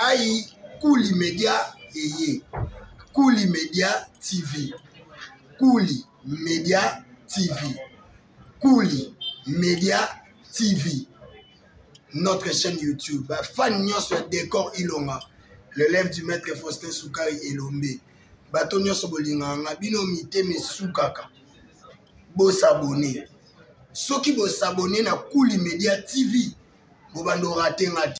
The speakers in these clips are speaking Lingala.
Aïe, Kouli Media Eye. Kouli Media TV. Kouli Media TV. Kouli Media TV. Notre chaîne YouTube. Fan Nyos décor Ilonga. L'élève du maître Faustin Soukari Elombe. Bato Nyos Bolinganga. Bino mite me soukaka. Bo s'abonner. Ceux qui vont s'abonner na Kouli Media TV. Bo bando raté ngati.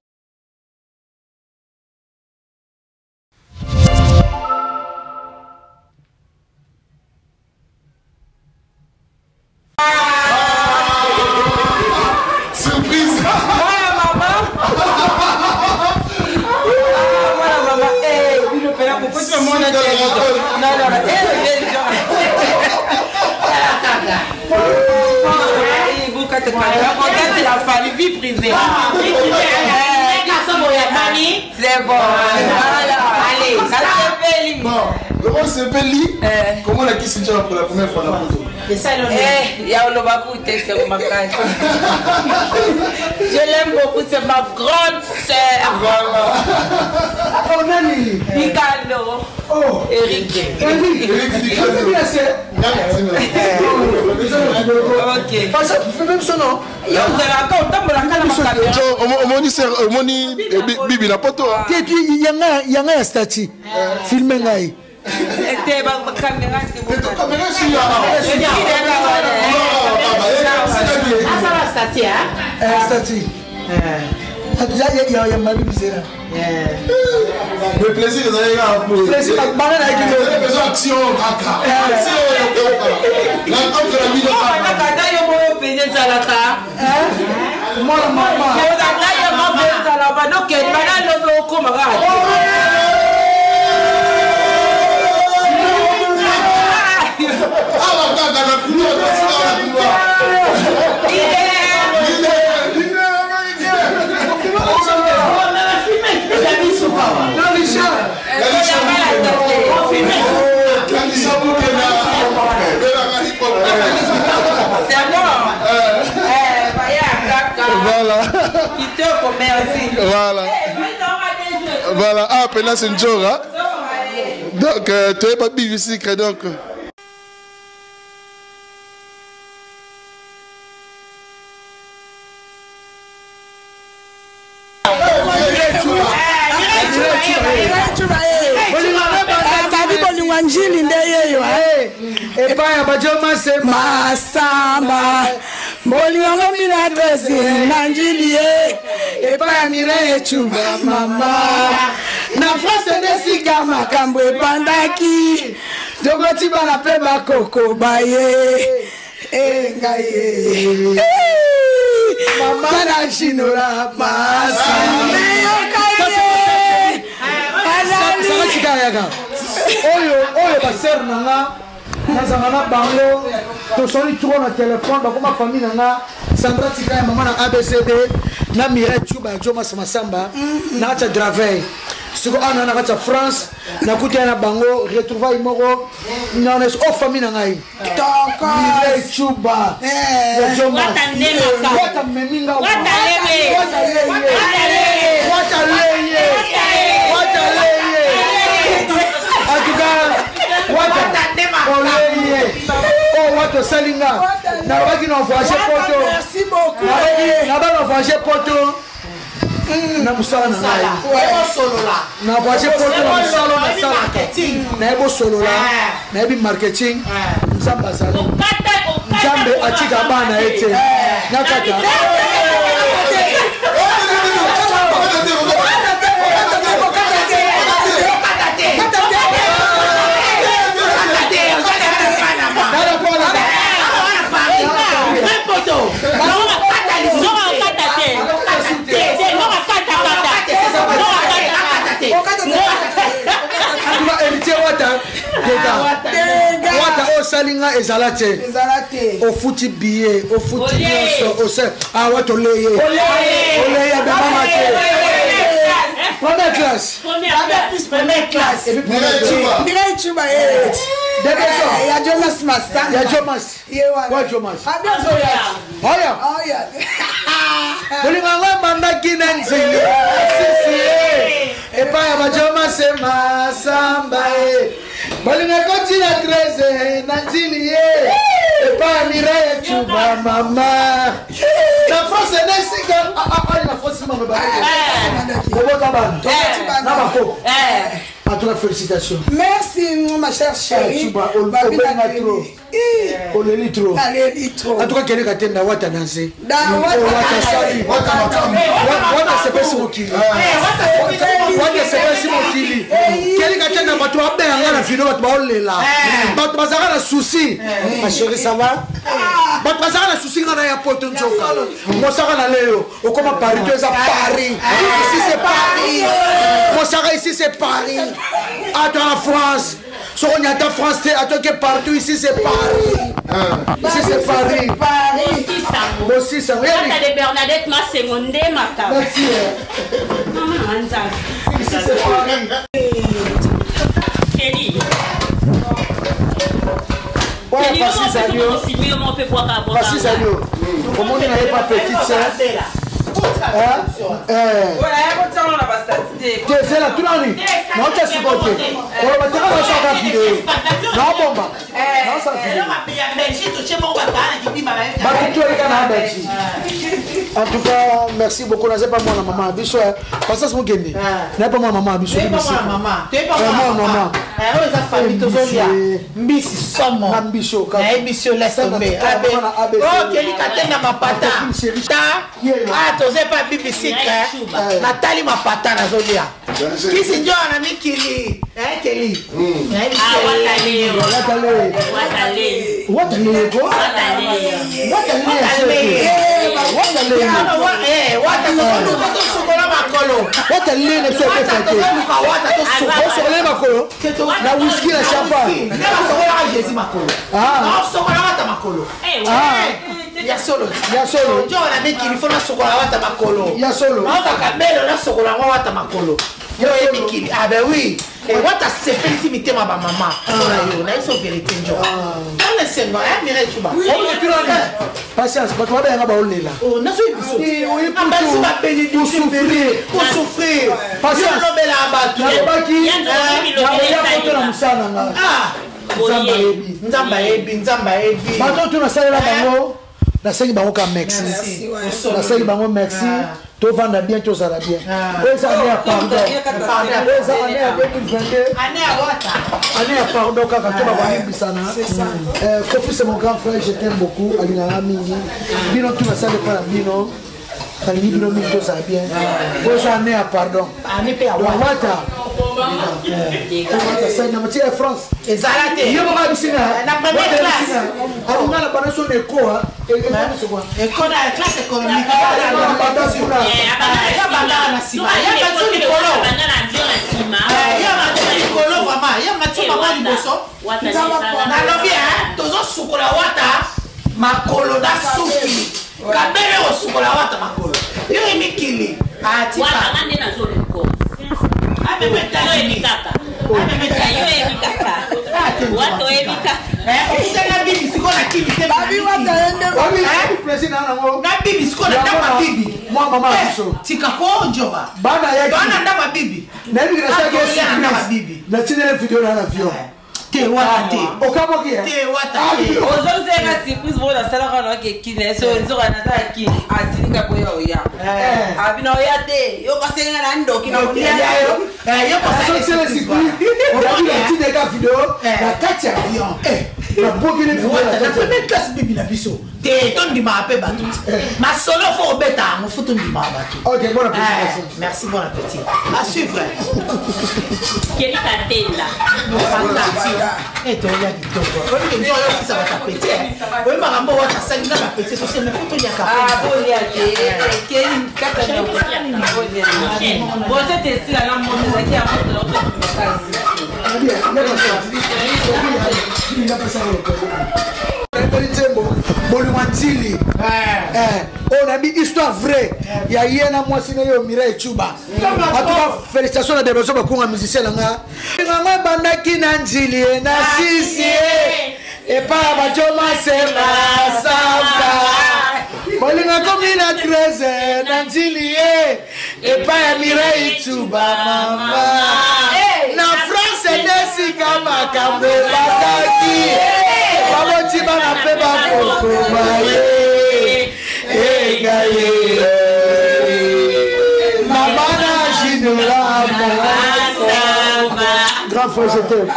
Surprise! Voilà maman! Voilà maman! Eh, oui, le père, pourquoi tu me montres la tête? Non, non, non, vous, quand tu parles, la famille, vie privée. C'est bon. Allez, ça s'appelle. Bon, comment s'appelle lui? Comment la qui déjà pour la première fois dans la photo? Il y a le Bakou, c'est ma case. Je l'aime beaucoup, c'est ma grande sœur. Voilà. Oh, Nani? Ricardo. Oh, Eric. Eric Ricardo. Ok. Tu fais même son nom? On dit Bibi la poto. Il y a un statut. Filmé ngai. C'était ma caméra. Statut. Il y a ma vie. Le plaisir de aller à vous. Le plaisir de parler avec lui. Vous avez besoin d'action. Voilà. Voilà. Ah, maintenant c'est une joke. Hein? Donc, tu n'es pas Bibi Secret, donc. Njili ndeyeyo ebaya bajoma se masamba bolingo mina tresi na njili ebaya mire chuba mama na France desika makambo ebandaki dogoti bana pe bakoko baye ngaye mama na chinora masamba oyo baser nanga nazanga na bango tosoli tro na telefone bakoma famille nanga Sandra tika ya mama na ABCD na Mireille Chuba Joma Masamba na acha Draveil siko ana na acha France na kutia na bango retrouvaille moko nones o famille nanga yi Mireille Chuba Joma wata meminga wata What salinga na baki na voyager poto. Merci beaucoup. Na ba na voyager poto. Na musala na ngai. Na voyager poto na musala na sala. Na ebo solo la. Na ebi marketing. Nzamba sala. Nzambe atika bana ete. Na kata. Wata o salinga ezalate o futi billet o futi nyonso o se wato leye oleye be mama te première classe première classe Mireille Chuba ya Jomas Masta ya Jomas wa Jomas oya bolinga ngamba ndaki nanzi sisi epai ya bajoma sema samba bolinga koti na 13 na nzili epai ya Mireille Chuba mama na France nesika na France mama ba kobota bana na bako à toi félicitations. Merci ma chère chérie. On est litro. En tout cas, quelqu'un qui a été wata danser. Wata sali. Wata c'est pas si mon kili. Wata c'est pas si mon kili. Quelqu'un qui a été wata wata na vidéo wata baole là. Wata bazara na souci. Ma chérie ça va? Wata bazara na souci na ya poto njoka. Mo saka na leo. O comme Paris, tu es à Paris. Ici c'est Paris. Mo saka ici c'est Paris. Attends la France. Si on y a ta France, attends que partout ici c'est Paris. Ici c'est Paris. Paris. Aussi ça. T'as des Bernadette, ma seconde, ma carte. Merci. Ici c'est Paris. Kelly. Ouais, Passis Agneau. Passis Agneau. Comment on n'avait pas petite sœur? C'est là, tout l'année. Non, tu as supporté. On va te faire ça vidéo. Non, bon, bah. Non, ça en tout cas, merci beaucoup. Je pas moi, la maman. Bichou, parce que c'est mon guéné. Je pas moi, maman. Bichou, tu pas moi, maman. Tu pas moi, maman. Oh, famille, tout ça. Mbisi, somme. Bichou, Bichou, laisse tomber. Oh, Kelly, Katena, ma pata. Ah, tu sais pas BBC, Nathalie, ma pata, na zolia. Qui c'est John, ami Kelly? Kelly. Ah ben oui. Et what a c'est intimité ma maman. Là ils sont vérité John. On est seulement Mireille Chuba. Patience, pas toi bien ba là. Oh, na so biso. Oui, pour souffrir, pour souffrir. Patience. Nzamba ebi. Bato tu na salela bango. Na sengi bango ka merci. Na sengi bango merci. To vanda bien, to sala bien. Eza année à pardon. Eza année à 2022. Année à wata. Année à pardon kaka to ba bani bisana. C'est ça. Kofi c'est mon grand frère, je t'aime beaucoup. Alina mingi. Bino tu na sala pas bino. Kali bino mingi to sala bien. Eza année à pardon. Année à wata. C'est na matière France. Ezalate. Yo ba bisina. Na première classe. On a la banation de quoi? École à classe économique. Merci, bon appétit. À suivre. Quel est ta tête là? Et toi, il y a du top. Ça va t'appétit. Oui, ma rambo, ça va t'appétit. C'est une photo, il y a qu'à ah, bon, il y a des. Quel est bon, c'était ici, la lampe, on est qui a monté l'autre. Bolumantili. On a mis histoire vraie. Il y a Yena Mwasine yo Mireille Chuba. En tout cas, félicitations à des personnes qui ont musicien là. Nganga bandaki na njili na sisi. Et pas bajoma sema samba. Bolinga komi na 13 na njili Et pas à Mireille Touba Mama. Na France nesika makambo bataki. Baboti bana pe ba koko maye. Egaye. Mama na jinola ma. Grand frère, je t'aime.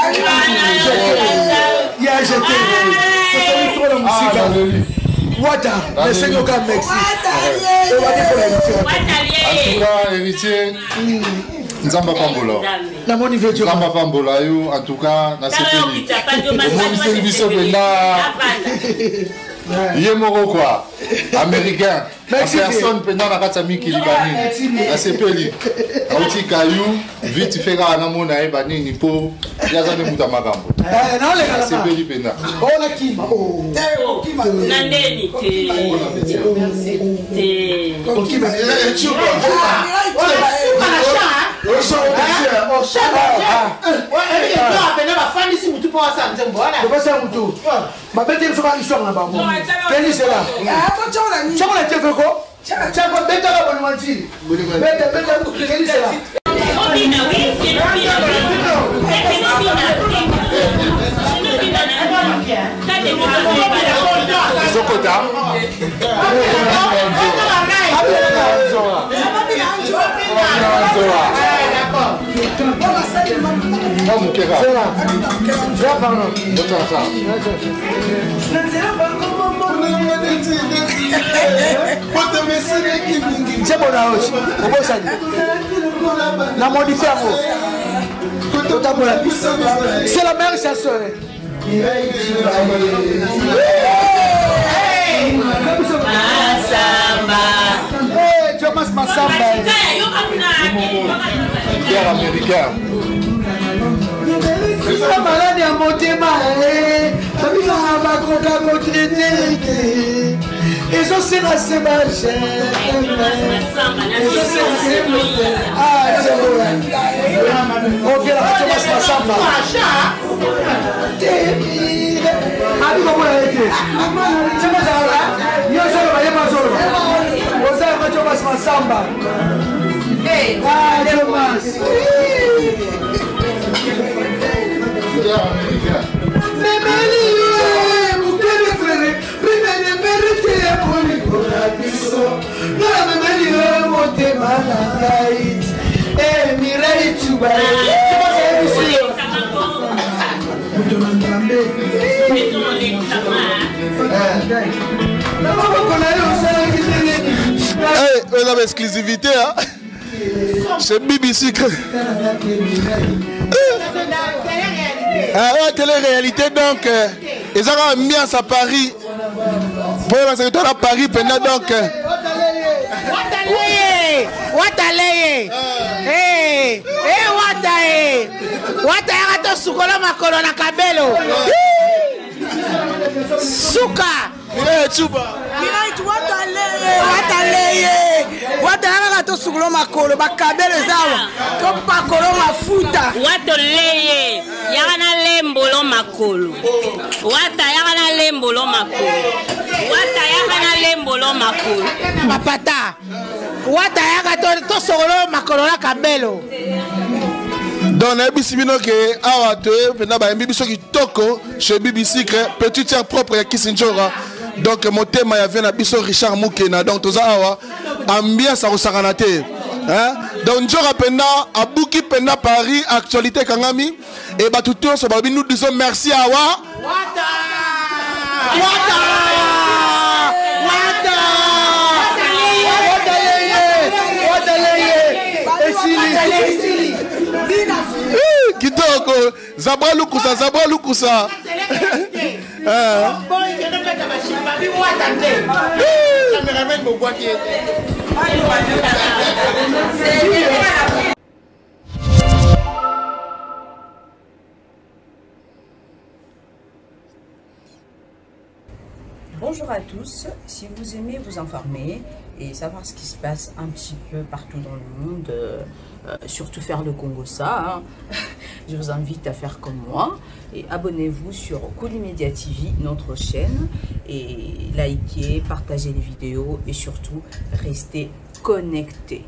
Yeah, je t'aime. C'est trop la musique. Wata, laissez nous comme Mexique. En tout cas, héritier, Nzamba Pambola. Nzamba Pambola, en tout cas, na sepeli. Mon biso bena. Yemoro quoi, américain. Personne pendant la kata miki libani. Na sepeli. Auti Kayou, vite fait à namona e bani ni po. Yazane muta magambo. Non les gars. Sepeli pena. Oh la kima. Nandeni te. Kima. C'est la meilleure chanson. Thomas Massamba. Pierre américain. La malade à monter malade. Et je sais la sébache. On vient la Thomas Massamba. On a l'exclusivité chez BBC. La télé-réalité, donc, ils ont une ambiance à Paris. Pour la secrétaire à Paris, pendant donc. Wataleye. Wata yagato sukolo makolo na kabelo. Suka. Chuba. Wata yagato sukolo makolo bakabelo zawa. Ko pakolo mafuta. Watoleye. Yagana lembolo makolo. Wata yagana lembolo makolo. Wata yagana lembolo makolo. Mapata. Wata yagato to sukolo makolo na kabelo. Dans les bisibino que awate pendant ba bibiso qui toko chez BBC que petit tiers propre ya Kisinjora. Donc mon thème ya vient na biso Richard Mukena donc toza awa ambiance au saranate. Hein? Donc Njora penda abuki penda Paris actualité kangami et ba tout so ba nous disons merci à wa. Kitoko Zabra Lukusa Bonjour à tous, si vous aimez vous informer et savoir ce qui se passe un petit peu partout dans le monde, surtout faire le Congo-ça, je vous invite à faire comme moi et abonnez-vous sur Koulimedia TV, notre chaîne, et likez, partagez les vidéos et surtout restez connectés.